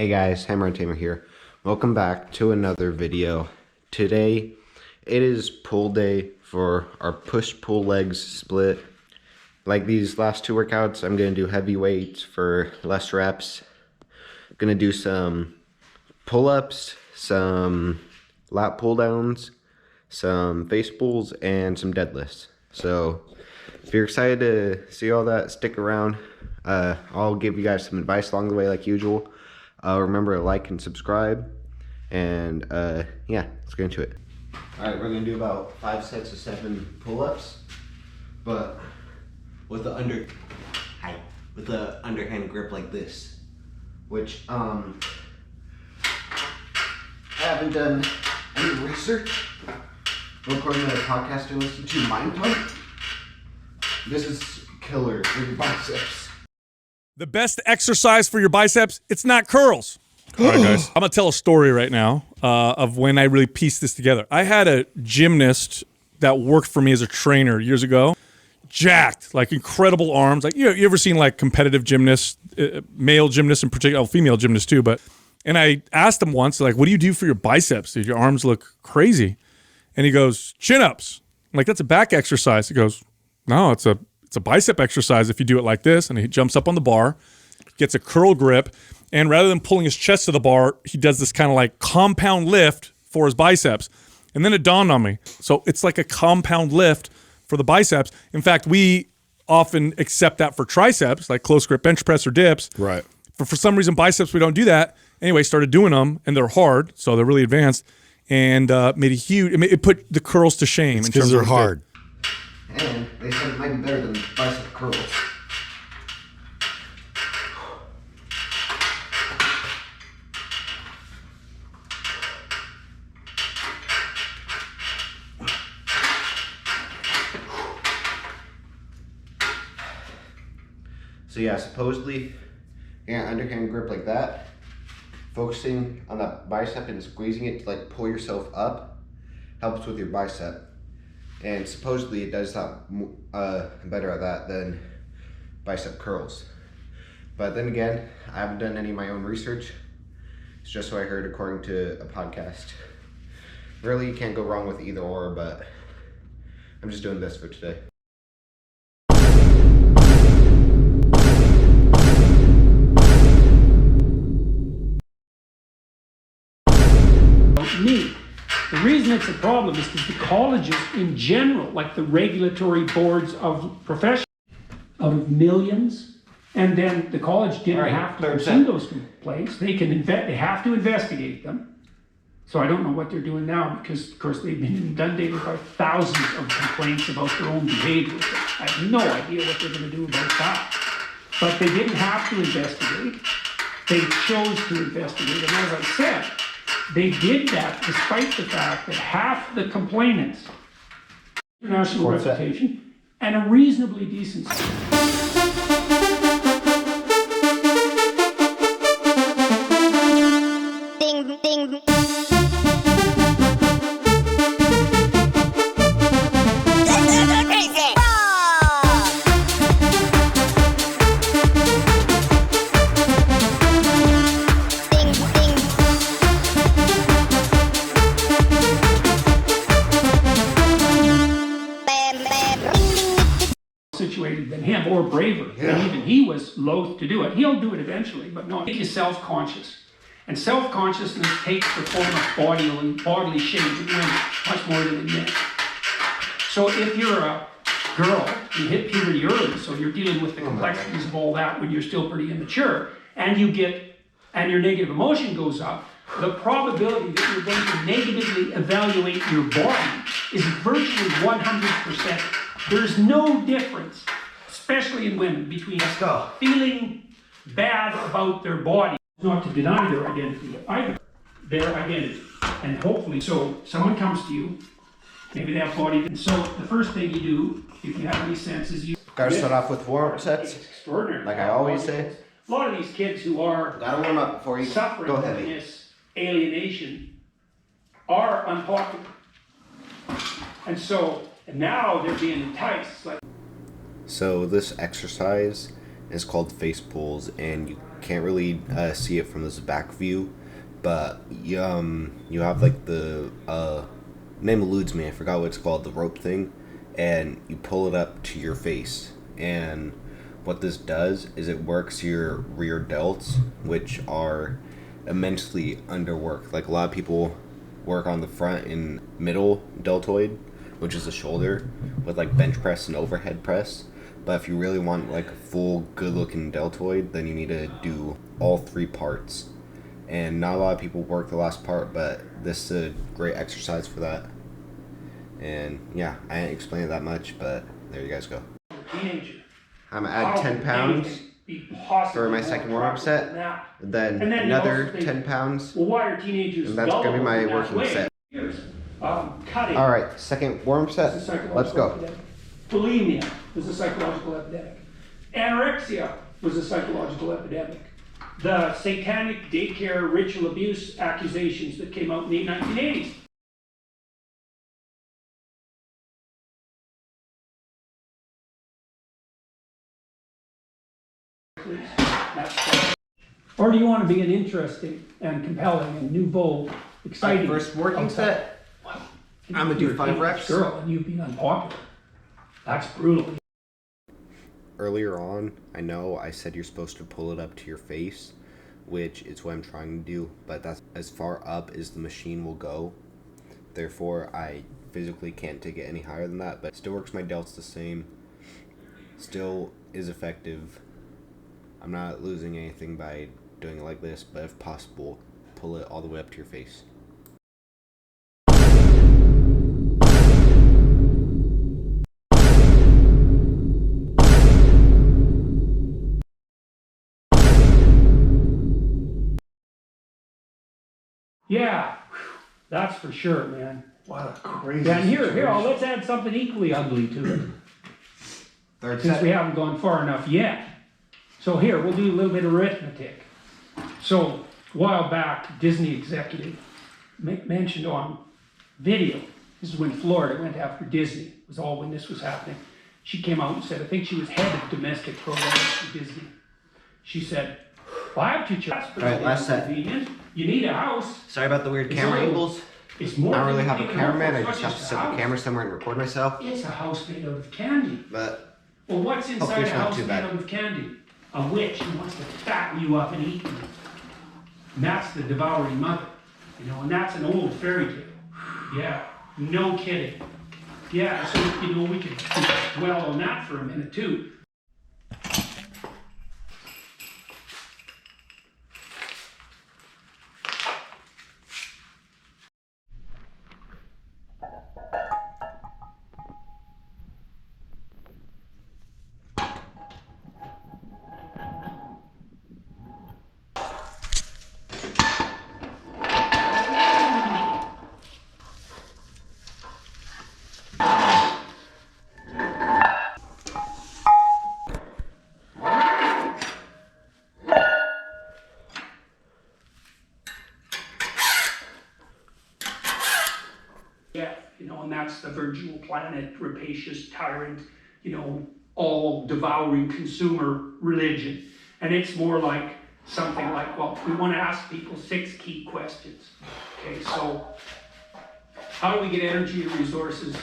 Hey guys, Hammer Tamer here. Welcome back to another video. Today, it is pull day for our push-pull legs split. Like these last two workouts, I'm going to do heavy weights for less reps. I'm going to do some pull-ups, some lat pull-downs, some face pulls, and some deadlifts. So, if you're excited to see all that, stick around. I'll give you guys some advice along the way like usual. Remember to like and subscribe, and yeah, let's get into it. Alright, we're going to do about 5 sets of 7 pull-ups, but with the underhand grip like this, which I haven't done any research, but according to the podcast I listened to, Mind Pump, this is killer for your biceps. The best exercise for your biceps, it's not curls. All right, guys. I'm going to tell a story right now of when I really pieced this together. I had a gymnast that worked for me as a trainer years ago. Jacked, like incredible arms. Like you ever seen like competitive gymnasts, male gymnasts in particular, female gymnasts too. And I asked him once, like, what do you do for your biceps? Dude, your arms look crazy. And he goes, chin-ups. I'm like, that's a back exercise. He goes, no, it's a bicep exercise if you do it like this. And he jumps up on the bar, gets a curl grip, and rather than pulling his chest to the bar, he does this kind of like compound lift for his biceps. And then it dawned on me. So it's like a compound lift for the biceps. In fact, we often accept that for triceps, like close grip bench press or dips. Right. But for some reason, biceps, we don't do that. Anyway, started doing them, and they're hard, so they're really advanced, and made a huge, it put the curls to shame. Because they're hard. And they said it might be better than bicep curls. So yeah, supposedly, underhand grip like that, focusing on that bicep and squeezing it to like pull yourself up, helps with your bicep. And supposedly it does not better at that than bicep curls. But then again, I haven't done any of my own research. It's just what I heard according to a podcast. Really, you can't go wrong with either or, but I'm just doing this for today. Me. The reason it's a problem is because the colleges in general, like the regulatory boards of profession, out of millions, and then the college didn't have to pursue those complaints. They have to investigate them. So I don't know what they're doing now because, of course, they've been inundated by thousands of complaints about their own behavior. I have no idea what they're going to do about that. But they didn't have to investigate. They chose to investigate, and as I said, they did that despite the fact that half the complainants, international reputation, and a reasonably decent. Ding, ding. Situated than him or braver, and even he was loath to do it. He'll do it eventually, but no, make you self-conscious. And self-consciousness takes the form of bodily shape in women much more than in men. So if you're a girl, you hit puberty early, so you're dealing with the complexities of all that when you're still pretty immature, and your negative emotion goes up, the probability that you're going to negatively evaluate your body is virtually 100%. There's no difference, especially in women, between feeling bad about their body, not to deny their identity, either their identity. And hopefully, so someone comes to you, maybe they have body, and so the first thing you do, if you have any sense, is you Gotta start off with warm-up sets, extraordinary. like I always say. A lot of these kids who are Gotta warm up before you suffering go from heavy. this alienation are unpopular. And so, and now they're being enticed. Like, So this exercise is called face pulls, and can't really see it from this back view, but you have like the name eludes me. I forgot what it's called, the rope thing, and you pull it up to your face. And what this does is it works your rear delts, which are immensely underworked. Like a lot of people work on the front and middle deltoid, which is the shoulder, with like bench press and overhead press. But if you really want like a full good looking deltoid, then you need to do all 3 parts. And not a lot of people work the last part, but this is a great exercise for that. And yeah, I didn't explain it that much, but there you guys go. Teenager. I'm gonna add 10 pounds for my second warm-up set, then another 10 pounds, well, why are teenagers and that's gonna be my working set. Cutting. All right, second warm-up set, let's go. Epidemic. Bulimia was a psychological epidemic. Anorexia was a psychological epidemic. The satanic daycare ritual abuse accusations that came out in the 1980s. Or do you want to be an interesting and compelling and nouveau, exciting? My first working set, Well, I'm gonna do 5 reps. Girl, and you've been unpopular. That's brutal. Earlier on, I know I said you're supposed to pull it up to your face, which is what I'm trying to do, but that's as far up as the machine will go. Therefore, I physically can't take it any higher than that, but still works my delts the same. Still is effective. I'm not losing anything by doing it like this, but if possible, pull it all the way up to your face. Yeah, that's for sure, man. What a crazy Yeah, and here, situation. let's add something equally ugly to it, Third since set. we haven't gone far enough yet. So here, we'll do a little bit of arithmetic. So, a while back, Disney executive mentioned on video, this is when Florida went after Disney, it was all when this was happening. She came out and said, I think she was head of domestic programs for Disney. She said, well, I have 2 children. That's All right, last set. convenient. You need a house. Sorry about the weird It's camera a little- angles. It's more I don't really than have a taking cameraman, I over. just have to It's set a the house. camera somewhere and record myself. It's a house made out of candy. But Well, what's inside Hopefully a it's not house too made bad. out of candy? A witch who wants to fatten you up and eat you. And that's the devouring mother. You know, and that's an old fairy tale. Yeah, no kidding. Yeah, so, you know, we could dwell on that for a minute too. Yeah, you know, and that's the virtual planet, rapacious tyrant, you know, all devouring consumer religion. And it's more like something like, well, we want to ask people 6 key questions. Okay, so how do we get energy and resources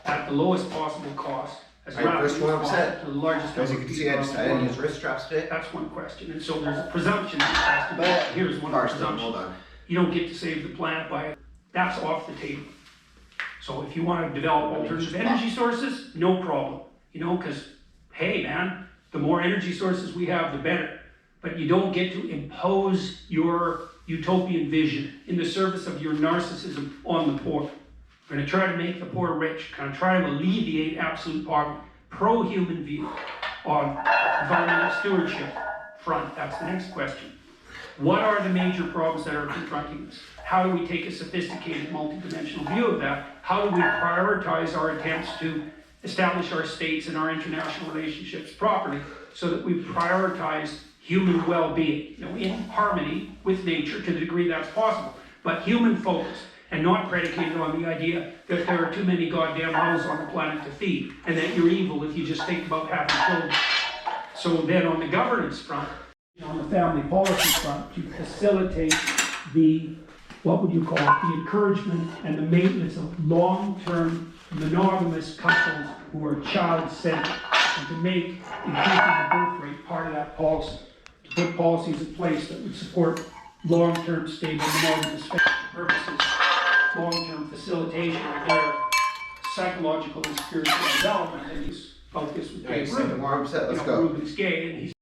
at the lowest possible cost, as All right, rapidly first as warm-up possible, set. to the largest as you number can of see, I people just around I the didn't world? use wrist straps today. That's one question. And so there's a presumption that has to be, But here's one Carson, presumption. hold on. You don't get to save the planet by it. That's off the table. So if you want to develop alternative energy sources, no problem. You know, because, hey man, the more energy sources we have, the better. But you don't get to impose your utopian vision in the service of your narcissism on the poor. We're going to try to make the poor rich, kind of try to alleviate absolute poverty. Pro-human view on environmental stewardship front. That's the next question. What are the major problems that are confronting us? How do we take a sophisticated, multidimensional view of that? How do we prioritize our attempts to establish our states and our international relationships properly so that we prioritize human well-being, you know, in harmony with nature to the degree that's possible, but human focused and not predicated on the idea that there are too many goddamn mouths on the planet to feed and that you're evil if you just think about having children. So then on the governance front, On the family policy front, to facilitate the, what would you call it, the encouragement and the maintenance of long-term monogamous couples who are child-centered, and to make increasing the birth rate part of that policy, to put policies in place that would support long-term stable monogamous purposes, long-term facilitation of their psychological and spiritual development. And he's about this with Dave Rubin. Let's go. Rubin's gay, and he's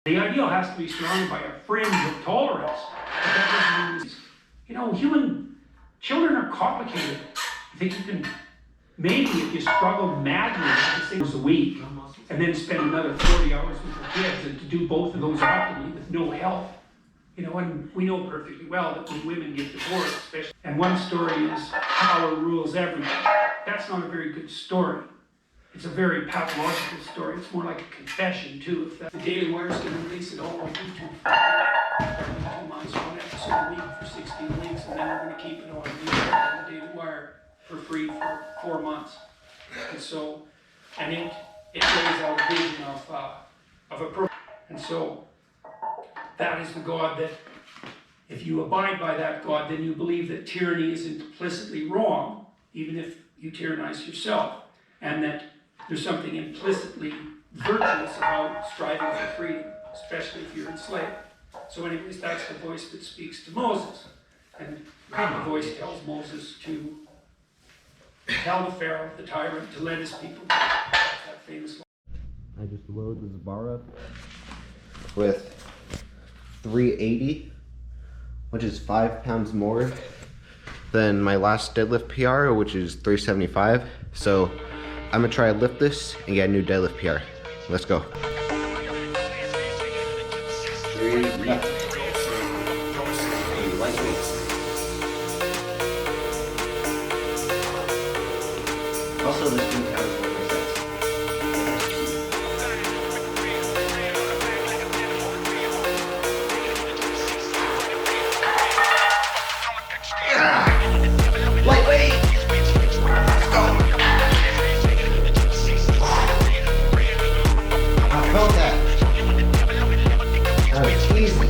the ideal has to be surrounded by a fringe of tolerance. But that doesn't mean, human children are complicated. I think you can, maybe if you struggle madly for 6 hours a week, and then spend another 40 hours with your kids, and to do both of those optimally with no help. And we know perfectly well that when women get divorced, especially, and one story is power rules everything. That's not a very good story. It's a very pathological story. It's more like a confession, too. If the Daily Wire's going to release it all on YouTube for 2 months, one episode a week for 16 weeks, and then we're going to keep it on YouTube on the Daily Wire for free for 4 months. And so, and it lays out a vision of a program. And so, that is the God that, if you abide by that God, then you believe that tyranny is implicitly wrong, even if you tyrannize yourself, and that there's something implicitly virtuous about striving for freedom, especially if you're enslaved. So anyways, that's the voice that speaks to Moses. And the voice tells Moses to tell the Pharaoh, the tyrant, to let his people go. That's that famous line. I just load this bar up with 380, which is 5 pounds more than my last deadlift PR, which is 375. So I'm gonna try to lift this and get a new deadlift PR. Let's go. 3 left. Lightweight. Also, this new counts for my sets. Lightweight! Let's go! I felt that. That was easy.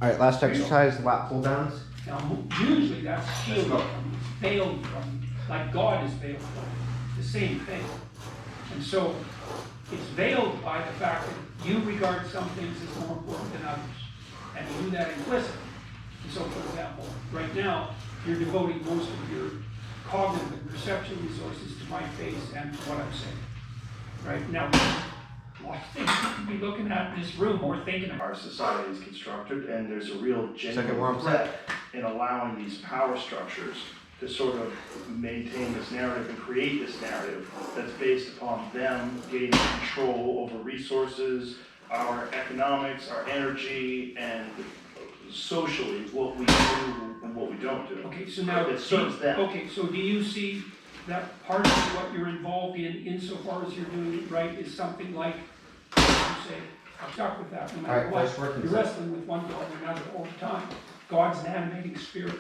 Alright, last exercise, lat pull downs. Now, usually that's shielded from, veiled from, like God is veiled from, the same thing. And so, it's veiled by the fact that you regard some things as more important than others. And you do that implicitly. And so, for example, right now, you're devoting most of your cognitive and perceptual resources to my face and to what I'm saying. Right? Now, a lot of things you could be looking at in this room or thinking of. Our society is constructed, and there's a real Second genuine warm threat in allowing these power structures to sort of maintain this narrative and create this narrative that's based upon them gaining control over resources, our economics, our energy, and socially what we do and what we don't do. Okay, so now, It serves them. okay, so do you see that part of what you're involved in, insofar as you're doing it right, is something like, you say, I'm stuck with that, no matter Alright, what. first working You're set. wrestling with one God or another all the time. God's an animating spirit.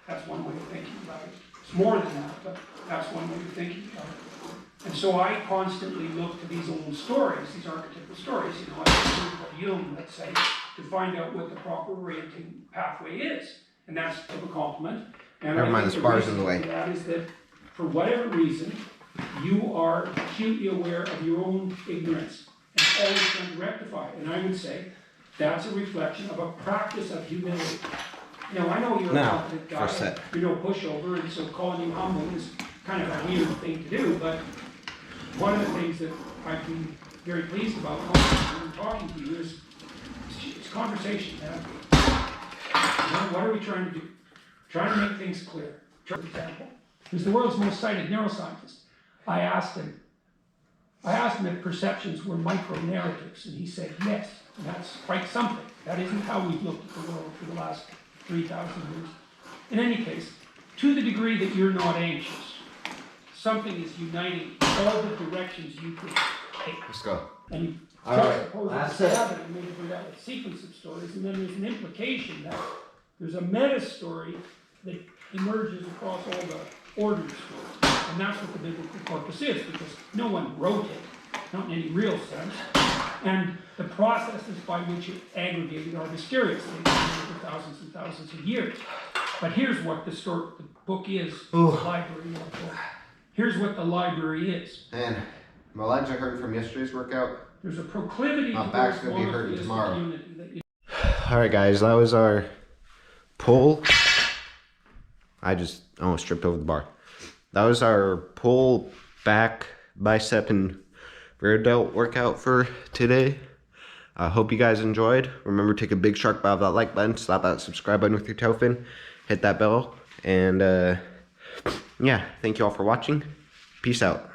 That's one way of thinking about it. It's more than that, but that's one way of thinking about it. And so I constantly look to these old stories, these archetypal stories, I look at Jung, let's say, to find out what the proper orienting pathway is. And that's of a compliment. And Never I mind, think the spars in the reason way. for that is that, for whatever reason, you are acutely aware of your own ignorance and always trying to rectify it. And I would say that's a reflection of a practice of humility. Now, I know you're a Now, confident guy, first set. you're no pushover, and so calling you humble is kind of a weird thing to do, but one of the things that I've been very pleased about when I'm talking to you is it's conversation, man. What are we trying to do? Trying to make things clear. For example, who's the world's most cited neuroscientist. I asked him if perceptions were micro-narratives, and he said yes, and that's quite something. That isn't how we've looked at the world for the last 3,000 years. In any case, to the degree that you're not anxious, something is uniting all the directions you could take. Let's go. And you All right, juxtapose that's it it. together and make it out a sequence of stories, and then there's an implication that there's a meta story that emerges across all the ordered stories. And that's what the biblical corpus is, because no one wrote it, not in any real sense. And the processes by which it aggregated are mysterious. They've been over thousands and thousands of years. But here's what the book is, the library of the book. Here's what the library is. And my legs are hurting from yesterday's workout. There's a proclivity My towards back's gonna be hurting monotheistic tomorrow. unity that you Alright guys, that was our pull. I just almost tripped over the bar. That was our pull, back, bicep, and rear delt workout for today. I hope you guys enjoyed. Remember, take a big shark bite of that like button, slap that subscribe button with your toe fin, hit that bell, and yeah, thank you all for watching. Peace out.